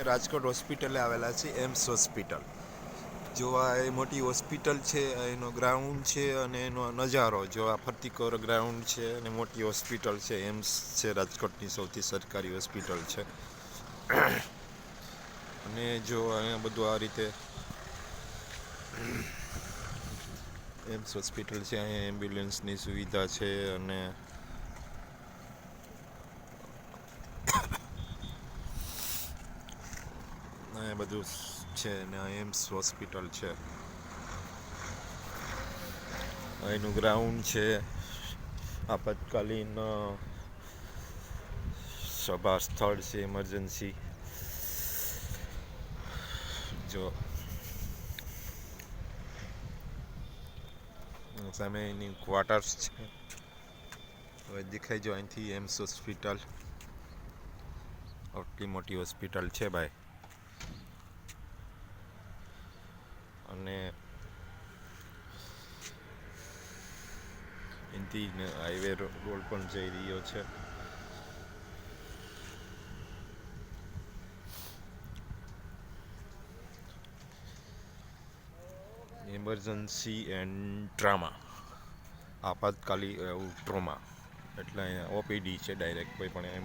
રાજકોટ હોસ્પિટલે આવેલા છે, એમ્સ હોસ્પિટલ. જો આ એ મોટી હોસ્પિટલ છે, એનો ગ્રાઉન્ડ છે અને એનો નજારો જો આ ફરતી કોર ગ્રાઉન્ડ છે અને મોટી હોસ્પિટલ છે. એમ્સ છે રાજકોટની સૌથી સરકારી હોસ્પિટલ છે. અને જો અહીંયા બધું આ રીતે એમ્સ હોસ્પિટલ છે, અહીંયા એમ્બ્યુલન્સની સુવિધા છે અને એ બધું છે ને એમ્સ હોસ્પિટલ છે. એનું ગ્રાઉન્ડ છે. આપાતકાલીન સભા સ્થળ છે, ઇમરજન્સી. જો સામે એની ક્વાર્ટર્સ છે. હવે દેખાય જો અહીંથી એમ્સ હોસ્પિટલ આટલી મોટી હોસ્પિટલ છે ભાઈ. અને એનથી હાઈવે રોડ પણ જઈ રહ્યો છે. ઇમરજન્સી એન્ડ ટ્રામા, આપાતકાલી ટ્રોમા એટલે અહીંયા ઓપીડી છે ડાયરેક્ટ કોઈ પણ